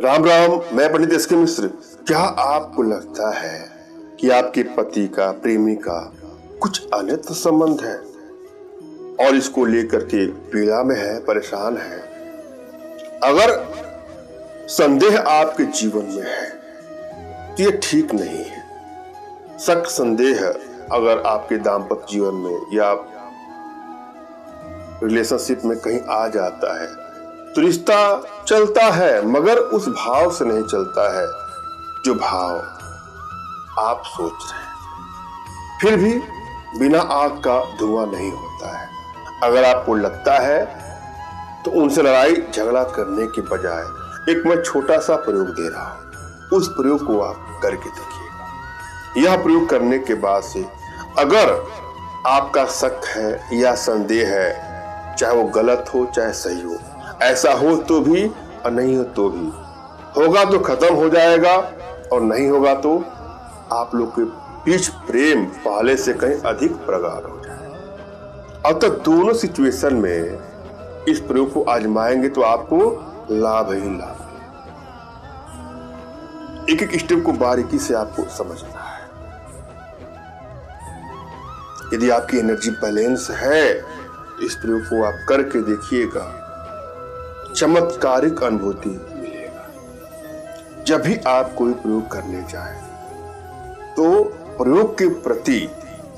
राम राम। मैं पंडित एसके मिश्र। क्या आपको लगता है कि आपके पति का, प्रेमी का कुछ अन्यत्र संबंध है और इसको लेकर के पीड़ा में है, परेशान है? अगर संदेह आपके जीवन में है तो ये ठीक नहीं है। शक, संदेह अगर आपके दाम्पत्य जीवन में या रिलेशनशिप में कहीं आ जाता है तो रिश्ता चलता है, मगर उस भाव से नहीं चलता है जो भाव आप सोच रहे हैं। फिर भी बिना आग का धुआं नहीं होता है। अगर आपको लगता है तो उनसे लड़ाई झगड़ा करने के बजाय एक मैं छोटा सा प्रयोग दे रहा हूं, उस प्रयोग को आप करके देखिएगा। यह प्रयोग करने के बाद से अगर आपका शक है या संदेह है, चाहे वो गलत हो चाहे सही हो, ऐसा हो तो भी और नहीं हो तो भी, होगा तो खत्म हो जाएगा और नहीं होगा तो आप लोग के बीच प्रेम पहले से कहीं अधिक प्रगाढ़ हो जाए। अब तक दोनों सिचुएशन में इस प्रयोग को आजमाएंगे तो आपको लाभ ही लाभ है। एक एक स्टेप को बारीकी से आपको समझना है। यदि आपकी एनर्जी बैलेंस है, इस प्रयोग को आप करके देखिएगा, चमत्कारिक अनुभूति मिलेगा। जब भी आप कोई प्रयोग करने जाएं तो प्रयोग के प्रति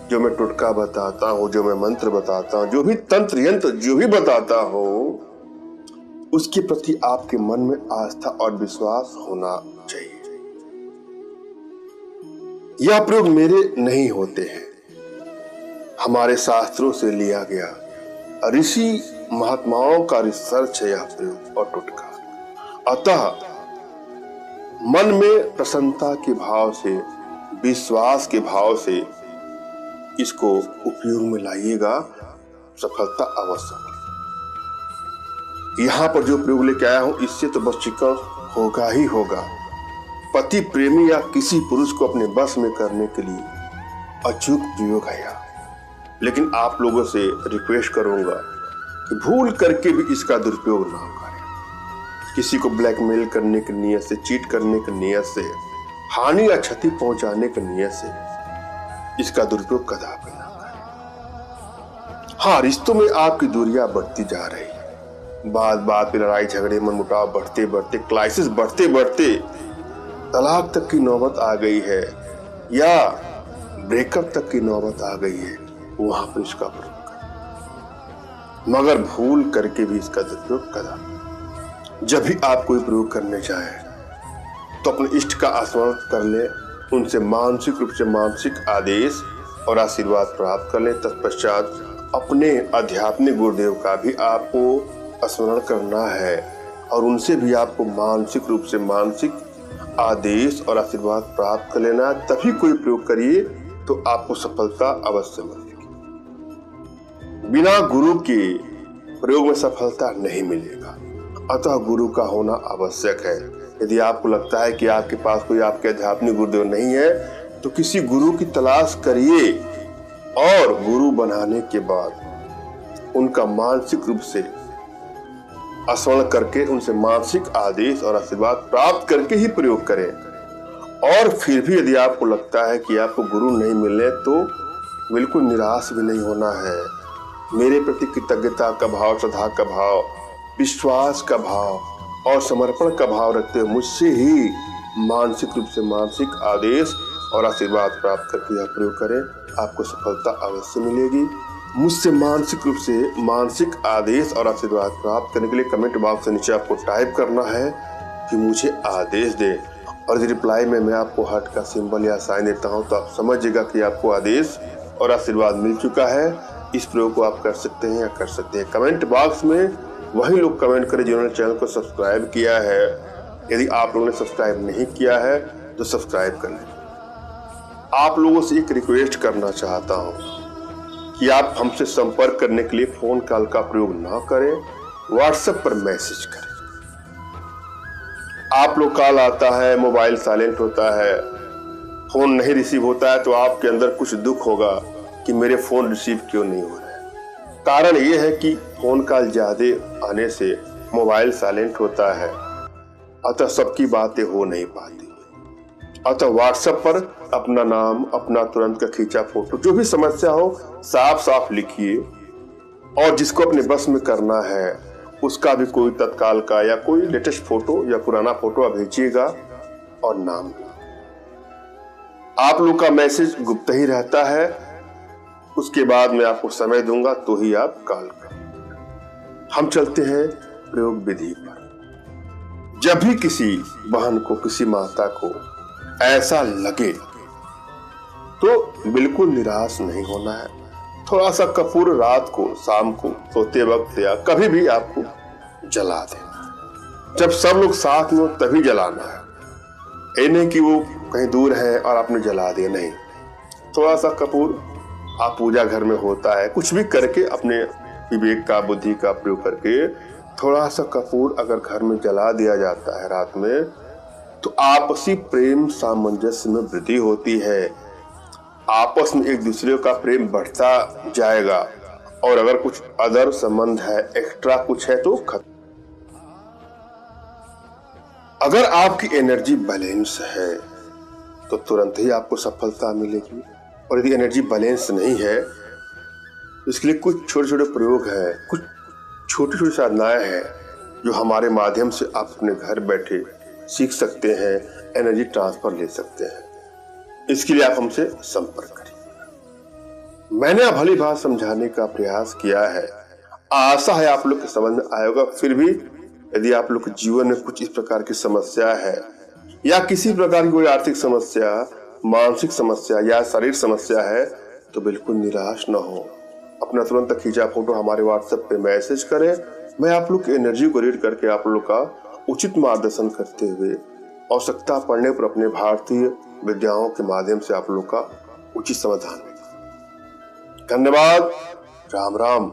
जो मैं टोटका बताता हूं, जो मैं मंत्र बताता हूं, जो भी तंत्र यंत्र जो भी बताता हूं, उसके प्रति आपके मन में आस्था और विश्वास होना चाहिए। यह प्रयोग मेरे नहीं होते हैं, हमारे शास्त्रों से लिया गया ऋषि महात्माओं का रिसर्च है यह प्रयोग और टोटका। अतः मन में प्रसन्नता के भाव से, विश्वास के भाव से इसको उपयोग में लाइएगा, सफलता अवश्य मिलेगी। यहां पर जो प्रयोग लेके आया हूं इससे तो बस चिकन होगा ही होगा। पति, प्रेमी या किसी पुरुष को अपने बस में करने के लिए अचूक प्रयोग है यह। लेकिन आप लोगों से रिक्वेस्ट करूंगा कि भूल करके भी इसका दुरुपयोग ना करें। किसी को ब्लैकमेल करने की नीयत से, चीट करने की नीयत से, हानि या क्षति पहुंचाने की नीयत से इसका दुरुपयोग कदापि ना करें। हाँ, रिश्तों में आपकी दूरियां बढ़ती जा रही है, बात बात पे लड़ाई झगड़े, मनमुटाव बढ़ते बढ़ते, क्राइसिस बढ़ते बढ़ते तलाक तक की नौबत आ गई है या ब्रेकअप तक की नौबत आ गई है, वहां पर इसका प्रयोग करें, मगर भूल करके भी इसका दुरुपयोग करें। जब भी आप कोई प्रयोग करने जाए तो अपने इष्ट का स्मरण कर ले, उनसे मानसिक रूप से मानसिक आदेश और आशीर्वाद प्राप्त कर ले। तत्पश्चात अपने आध्यात्मिक गुरुदेव का भी आपको स्मरण करना है और उनसे भी आपको मानसिक रूप से मानसिक आदेश और आशीर्वाद प्राप्त कर लेना। तभी कोई प्रयोग करिए तो आपको सफलता अवश्य मिलेगी। बिना गुरु के प्रयोग में सफलता नहीं मिलेगा, अतः गुरु का होना आवश्यक है। यदि आपको लगता है कि आपके पास कोई आपके आध्यात्मिक गुरुदेव नहीं है तो किसी गुरु की तलाश करिए और गुरु बनाने के बाद उनका मानसिक रूप से स्मरण करके, उनसे मानसिक आदेश और आशीर्वाद प्राप्त करके ही प्रयोग करें। और फिर भी यदि आपको लगता है कि आपको गुरु नहीं मिले तो बिल्कुल निराश भी नहीं होना है। मेरे प्रति कृतज्ञता का भाव, श्रद्धा का भाव, विश्वास का भाव और समर्पण का भाव रखते हुए मुझसे ही मानसिक रूप से मानसिक आदेश और आशीर्वाद प्राप्त करके यह प्रयोग करें, आपको सफलता अवश्य मिलेगी। मुझसे मानसिक रूप से मानसिक आदेश और आशीर्वाद प्राप्त करने के लिए कमेंट बॉक्स से नीचे आपको टाइप करना है कि मुझे आदेश दे, और रिप्लाई में मैं आपको हार्ट का सिंबल या साइन देता हूं तो आप समझिएगा कि आपको आदेश और आशीर्वाद मिल चुका है। इस प्रयोग को आप कर सकते हैं या कर सकते हैं। कमेंट बॉक्स में वही लोग कमेंट करें जिन्होंने चैनल को सब्सक्राइब किया है। यदि आप लोगों ने सब्सक्राइब नहीं किया है तो सब्सक्राइब कर लें। आप लोगों से एक रिक्वेस्ट करना चाहता हूं कि आप हमसे संपर्क करने के लिए फोन कॉल का प्रयोग ना करें, व्हाट्सएप पर मैसेज करें। आप लोग कॉल आता है, मोबाइल साइलेंट होता है, फोन नहीं रिसीव होता है तो आपके अंदर कुछ दुख होगा कि मेरे फोन रिसीव क्यों नहीं हो रहे हैं। कारण ये है कि फोन कॉल ज्यादा आने से मोबाइल साइलेंट होता है अतः सबकी बातें हो नहीं पाती। अतः व्हाट्सएप पर अपना नाम, अपना तुरंत का खींचा फोटो, जो भी समस्या हो साफ साफ लिखिए, और जिसको अपने बस में करना है उसका भी कोई तत्काल का या कोई लेटेस्ट फोटो या पुराना फोटो आप भेजिएगा, और नाम। आप लोग का मैसेज गुप्त ही रहता है, उसके बाद मैं आपको समय दूंगा तो ही आप कॉल करें। हम चलते हैं प्रयोग विधि पर। जब भी किसी बहन को, किसी माता को ऐसा लगे तो बिल्कुल निराश नहीं होना है। थोड़ा सा कपूर रात को, शाम को सोते वक्त या कभी भी आपको जला देना। जब सब लोग साथ में हो तभी जलाना है। ये नहीं कि वो कहीं दूर है और आपने जला दिया, नहीं। थोड़ा सा कपूर आप पूजा घर में होता है, कुछ भी करके अपने विवेक का, बुद्धि का प्रयोग करके थोड़ा सा कपूर अगर घर में जला दिया जाता है रात में, तो आपसी प्रेम सामंजस्य में वृद्धि होती है। आपस में एक दूसरे का प्रेम बढ़ता जाएगा, और अगर कुछ अदर संबंध है, एक्स्ट्रा कुछ है तो खत्म। अगर आपकी एनर्जी बैलेंस है तो तुरंत ही आपको सफलता मिलेगी, और यदि एनर्जी बैलेंस नहीं है तो इसके लिए कुछ छोटे छोटे प्रयोग है, कुछ छोटी छोटी साधनाएं हैं जो हमारे माध्यम से आप अपने घर बैठे सीख सकते हैं, एनर्जी ट्रांसफर ले सकते हैं। इसके लिए आप हमसे संपर्क करिए। मैंने अब भली बात समझाने का प्रयास किया है, आशा है आप लोग के समझ में आएगा। फिर भी यदि आप लोग के जीवन में कुछ इस प्रकार की समस्या है, या किसी प्रकार की कोई आर्थिक समस्या, मानसिक समस्या या शारीरिक समस्या है, तो बिल्कुल निराश न हो। अपना तुरंत खींचा फोटो हमारे व्हाट्सएप पे मैसेज करें। मैं आप लोग की एनर्जी को रीड करके आप लोग का उचित मार्गदर्शन करते हुए आवश्यकता पड़ने पर अपने भारतीय विद्याओं के माध्यम से आप लोग का उचित समाधान। धन्यवाद। राम राम।